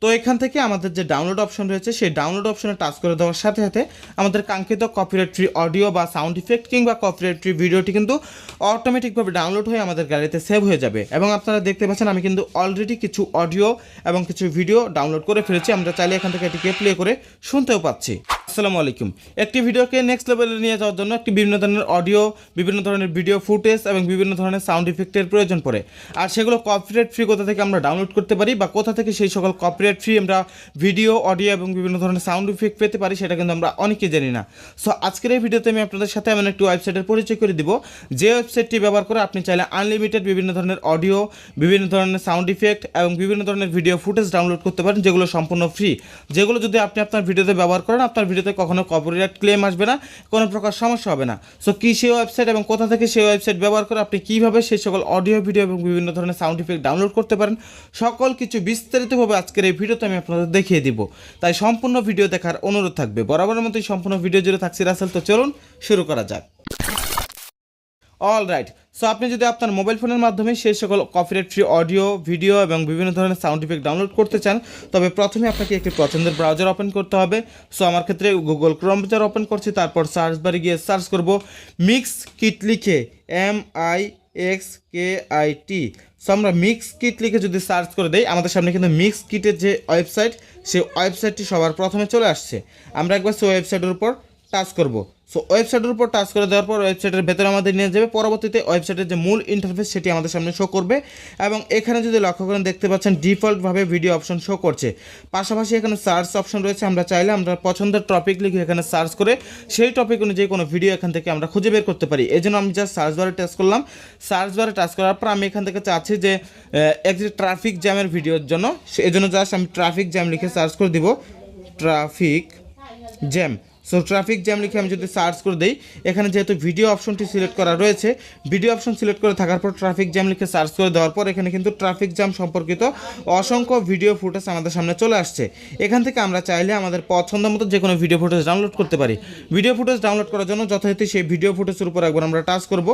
তো এখান থেকে আমাদের যে ডাউনলোড অপশন রয়েছে সেই ডাউনলোড অপশনে টাচ করে দেওয়ার সাথে সাথে আমাদের কাঙ্ক্ষিত কপিরাইট ফ্রি অডিও বা সাউন্ড ইফেক্ট কিংবা কপিরাইট ফ্রি ভিডিওটি কিন্তু অটোমেটিকভাবে ডাউনলোড হয়ে আমাদের গ্যালারিতে সেভ হয়ে যাবে। এবং আপনারা দেখতে পাচ্ছেন আমি কিন্তু অলরেডি কিছু অডিও এবং কিছু ভিডিও ডাউনলোড করে ফেলেছি। আমরা চাইলে এখান থেকে এটিকে প্লে করে শুনতেও পাচ্ছি। আসসালামু আলাইকুম। একটি ভিডিওকে নেক্সট লেভেলে নিয়ে যাওয়ার জন্য একটি বিভিন্ন ধরনের অডিও, বিভিন্ন ধরনের ভিডিও ফুটেজ এবং বিভিন্ন ধরনের সাউন্ড ইফেক্টের প্রয়োজন পড়ে। আর সেগুলো কপিরাইট ফ্রি কোথা থেকে আমরা ডাউনলোড করতে পারি বা কোথা থেকে সেই সকল কপিরাইট ফ্রি আমরা ভিডিও, অডিও এবং বিভিন্ন ধরনের সাউন্ড ইফেক্ট পেতে পারি সেটা কিন্তু আমরা অনেকেই জানি না। সো আজকের এই ভিডিওতে আমি আপনাদের সাথে এমন একটি ওয়েবসাইটের পরিচয় করে দিব, যে ওয়েবসাইটটি ব্যবহার করে আপনি চাইলে আনলিমিটেড বিভিন্ন ধরনের অডিও, বিভিন্ন ধরনের সাউন্ড ইফেক্ট এবং বিভিন্ন ধরনের ভিডিও ফুটেজ ডাউনলোড করতে পারেন, যেগুলো সম্পূর্ণ ফ্রি। যেগুলো যদি আপনি আপনার ভিডিওতে ব্যবহার করেন, আপনার ভিডিওতে কখনো কপিরাইট ক্লেম আসবে না, কোনো প্রকার সমস্যা হবে না। সো কী সেই ওয়েবসাইট এবং কোথা থেকে সেই ওয়েবসাইট ব্যবহার করে আপনি কীভাবে সেই সকল অডিও, ভিডিও এবং বিভিন্ন ধরনের সাউন্ড ইফেক্ট ডাউনলোড করতে পারেন, সকল কিছু বিস্তারিতভাবে আজকের এই ভিডিওতে আমি আপনাদের দেখিয়ে দিব। তাই সম্পূর্ণ ভিডিও দেখার অনুরোধ থাকবে। বরাবরের মতোই সম্পূর্ণ ভিডিও জুড়ে থাকছি রাসেল। তো চলুন শুরু করা যাক। All right. সো আপনি যদি আপনার মোবাইল ফোনের মাধ্যমে সেই সকল কপিরাইট ফ্রি অডিও, ভিডিও এবং বিভিন্ন ধরনের সাউন্ড ইফেক্ট ডাউনলোড করতে চান, তবে প্রথমে আপনাকে একটি পছন্দের ব্রাউজার ওপেন করতে হবে। সো আমার ক্ষেত্রে গুগল ক্রোম ব্রাউজার ওপেন করছি, তারপর সার্চ বারে গিয়ে সার্চ করব মিক্স কিট লিখে, MIXKIT। সো আমরা মিক্স কিট লিখে যদি সার্চ করে দেই, আমাদের সামনে কিন্তু মিক্স কিটের যে ওয়েবসাইট, সেই ওয়েবসাইটটি সবার প্রথমে চলে আসছে। আমরা একবার সেই ওয়েবসাইটের উপর টাচ করব। সো ওয়েবসাইটের উপর টাচ করে দেওয়ার পর ওয়েবসাইটের ভেতরে আমাদের নিয়ে যাবে। পরবর্তীতে ওয়েবসাইটের যে মূল ইন্টারফেস সেটি আমাদের সামনে শো করবে এবং এখানে যদি লক্ষ্য করেন দেখতে পাচ্ছেন ডিফল্টভাবে ভিডিও অপশন শো করছে। পাশাপাশি এখানে সার্চ অপশন রয়েছে। আমরা চাইলে আমরা পছন্দের টপিক লিখে এখানে সার্চ করে সেই টপিক অনুযায়ী কোনো ভিডিও এখান থেকে আমরা খুঁজে বের করতে পারি। এই জন্য আমি জাস্ট সার্চ বারে টাচ করলাম। সার্চ বারে টাচ করার পর আমি এখান থেকে চাচ্ছি যে একটি ট্রাফিক জ্যামের ভিডিওর জন্য, এই জন্য জাস্ট আমি ট্রাফিক জ্যাম লিখে সার্চ করে দিব, traffic jam. So traffic jam লিখে আমি যদি সার্চ করে দিই, এখানে যেহেতু ভিডিও অপশনটি সিলেক্ট করা রয়েছে, ভিডিও অপশন সিলেক্ট করে থাকার পর ট্রাফিক জ্যাম লিখে সার্চ করে দেওয়ার পর এখানে কিন্তু ট্রাফিক জ্যাম সম্পর্কিত অসংখ্য ভিডিও ফুটেজ আমাদের সামনে চলে আসছে। এখান থেকে আমরা চাইলে আমাদের পছন্দ মতো যে কোনো ভিডিও ফুটেজ ডাউনলোড করতে পারি। ভিডিও ফুটেজ ডাউনলোড করার জন্য যথারীতি সেই ভিডিও ফুটেজের উপর একবার আমরা টাচ করব।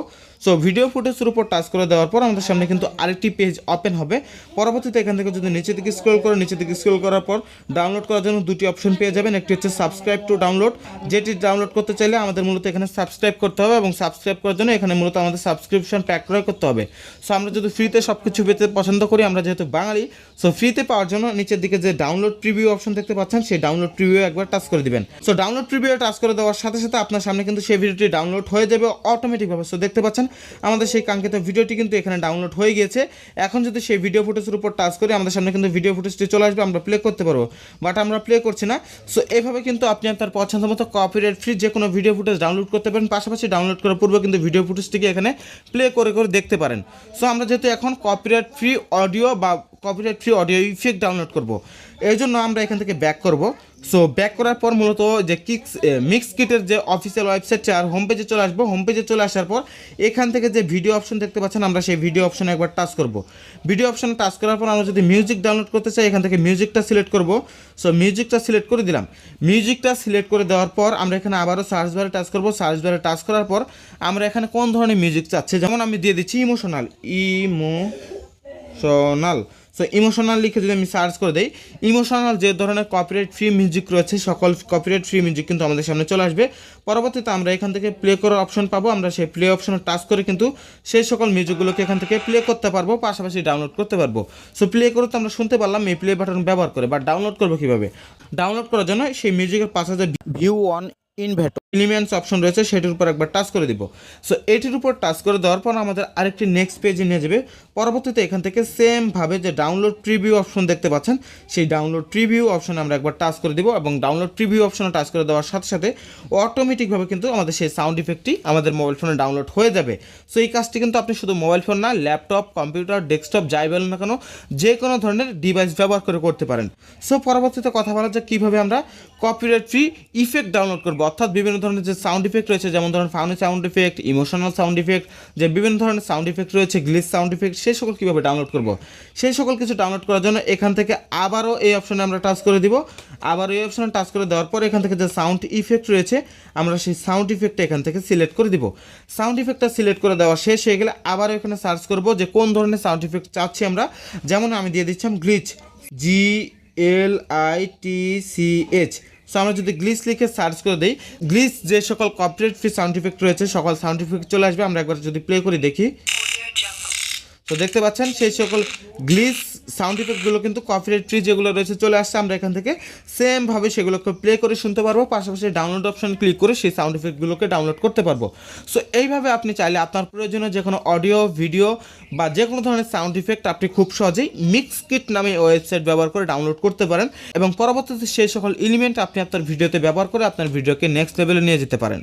সো ভিডিও ফুটেজের উপর টাচ করে দেওয়ার পর আমাদের সামনে কিন্তু আরেকটি পেজ ওপেন হবে। পরবর্তীতে এখান থেকে যদি নিচে দিকে স্ক্রল করার পর ডাউনলোড করার জন্য দুটি অপশন পেয়ে যাবেন। একটি হচ্ছে সাবস্ক্রাইব টু ডাউনলোড, যেটি ডাউনলোড করতে চাইলে আমাদের মূলত এখানে সাবস্ক্রাইব করতে হবে এবং সাবস্ক্রাইব করার জন্য এখানে মূলত আমাদের সাবস্ক্রিপশন প্যাক ক্রয় করতে হবে। সো আমরা যদি ফ্রিতে সব কিছু পেতে পছন্দ করি, আমরা যেহেতু বাঙালি, সো ফ্রিতে পাওয়ার জন্য নিচের দিকে যে ডাউনলোড প্রিভিউ অপশন দেখতে পাচ্ছেন, সেই ডাউনলোড প্রিভিউ একবার টাচ করে দিবেন। সো ডাউনলোড প্রিভিউ টাচ করে দেওয়ার সাথে সাথে আপনার সামনে কিন্তু সেই ভিডিওটি ডাউনলোড হয়ে যাবে অটোমেটিকভাবে। সো দেখতে পাচ্ছেন আমাদের সেই কাঙ্ক্ষিত ভিডিওটি কিন্তু এখানে ডাউনলোড হয়ে গিয়েছে। এখন যদি সেই ভিডিও ফুটেজের উপর টাচ করি, আমাদের সামনে কিন্তু ভিডিও ফুটেজটি চলে আসবে, আমরা প্লে করতে পারবো, বাট আমরা প্লে করছি না। সো এইভাবে কিন্তু আপনি আপনার পছন্দ মতো কপিরাইট ফ্রি যে কোনো ভিডিও ফুটেজ ডাউনলোড করতে পারেন। পাশাপাশি ডাউনলোড করার পূর্বে কিন্তু ভিডিও ফুটেজটিকে এখানে প্লে করে দেখতে পারেন। সো আমরা যেহেতু এখন কপিরাইট ফ্রি অডিও বা copyright free audio effect download করব, এই জন্য আমরা এখান থেকে ব্যাক করব। সো ব্যাক করার পর মূলত যে মিক্স কিটের যে অফিসিয়াল ওয়েবসাইট আর হোম পেজে চলে আসবো। হোম পেজে চলে আসার পর এখান থেকে যে ভিডিও অপশন দেখতে পাচ্ছেন, আমরা সেই ভিডিও অপশনে একবার টাচ করব। ভিডিও অপশনে টাচ করার পর আমরা যদি মিউজিক ডাউনলোড করতে চাই, এখান থেকে মিউজিকটা সিলেক্ট করব। সো মিউজিকটা সিলেক্ট করে দিলাম। মিউজিকটা সিলেক্ট করে দেওয়ার পর আমরা এখানে আবারও সার্চ বারে টাচ করব। সার্চ বারে টাচ করার পর আমরা এখানে কোন ধরনের মিউজিক চাচ্ছি, যেমন আমি দিয়ে দিচ্ছি ইমোশনাল। সো ইমোশনাল লিখে যদি আমি সার্চ করে দিই, ইমোশনাল যে ধরনের কপিরাইট ফ্রি মিউজিক রয়েছে সকল কপিরাইট ফ্রি মিউজিক কিন্তু আমাদের সামনে চলে আসবে। পরবর্তীতে আমরা এখান থেকে প্লে করার অপশন পাবো। আমরা সেই প্লে অপশনে টাচ করে কিন্তু সেই সকল মিউজিকগুলোকে এখান থেকে প্লে করতে পারবো, পাশাপাশি ডাউনলোড করতে পারবো। সো প্লে করে তো আমরা শুনতে পারলাম এই প্লে বাটন ব্যবহার করে, বাট ডাউনলোড করবো কীভাবে? ডাউনলোড করার জন্য সেই মিউজিকের পাশে যে view on invade elements option রয়েছে সেটির উপর একবার টাচ করে দিব। সো এটির উপর টাচ করে দেওয়ার পর আমাদের আরেকটি নেক্সট পেজে নিয়ে যাবে। পরবর্তীতে এখান থেকে সেমভাবে যে ডাউনলোড প্রিভিউ অপশন দেখতে পাচ্ছেন, সেই ডাউনলোড প্রিভিউ অপশনে আমরা একবার টাচ করে দিব এবং ডাউনলোড প্রিভিউ অপশনে টাচ করে দেওয়ার সাথে সাথে অটোমেটিকভাবে কিন্তু আমাদের সেই সাউন্ড ইফেক্টটি আমাদের মোবাইল ফোনে ডাউনলোড হয়ে যাবে। সো এই কাজটি কিন্তু আপনি শুধু মোবাইল ফোন না, ল্যাপটপ, কম্পিউটার, ডেস্কটপ যাই বলেন না কেন, যে কোনো ধরনের ডিভাইস ব্যবহার করে করতে পারেন। সো পরবর্তীতে কথা বলা যাক কীভাবে আমরা কপিরাইট ফ্রি ইফেক্ট ডাউনলোড করবো, অর্থাৎ বিভিন্ন ধরনের যে সাউন্ড ইফেক্ট রয়েছে, যেমন ধরুন funny sound effect, emotional sound effect, যে বিভিন্ন ধরনের সাউন্ড ইফেক্ট রয়েছে, গ্লিচ সাউন্ড ইফেক্ট, সেই সকল কীভাবে ডাউনলোড করব, সেই সকল কিছু ডাউনলোড করার জন্য এখান থেকে আবারও এই অপশনে আমরা টাচ করে দিব। আবার এই অপশনে টাচ করে দেওয়ার পর এখান থেকে যে সাউন্ড ইফেক্ট রয়েছে, আমরা সেই সাউন্ড ইফেক্টটা এখান থেকে সিলেক্ট করে দিব। সাউন্ড ইফেক্টটা সিলেক্ট করে দেওয়া শেষ হয়ে গেলে আবার এখানে সার্চ করব যে কোন ধরনের সাউন্ড ইফেক্ট চাচ্ছি আমরা। যেমন আমি দিয়ে দিচ্ছিলাম গ্লিচ, GLITCH। সো আমরা যদি গ্লিচ লিখে সার্চ করে দিই, গ্লিচ যে সকল কপিরাইট ফ্রি সাউন্ড ইফেক্ট রয়েছে সকল সাউন্ড ইফেক্ট চলে আসবে। আমরা একবার যদি প্লে করে দেখি, তো দেখতে পাচ্ছেন সেই সকল গ্লিচ সাউন্ড ইফেক্টগুলো কিন্তু কপিরাইট ফ্রি যেগুলো রয়েছে চলে আসছে। আমরা এখান থেকে সেমভাবে সেগুলোকে প্লে করে শুনতে পারবো, পাশাপাশি ডাউনলোড অপশন ক্লিক করে সেই সাউন্ড ইফেক্টগুলোকে ডাউনলোড করতে পারবো। সো এইভাবে আপনি চাইলে আপনার প্রয়োজনীয় যে কোনো অডিও, ভিডিও বা যে কোনো ধরনের সাউন্ড ইফেক্ট আপনি খুব সহজেই মিক্সকিট নামে ওয়েবসাইট ব্যবহার করে ডাউনলোড করতে পারেন এবং পরবর্তীতে সেই সকল এলিমেন্ট আপনি আপনার ভিডিওতে ব্যবহার করে আপনার ভিডিওকে নেক্সট লেভেলে নিয়ে যেতে পারেন।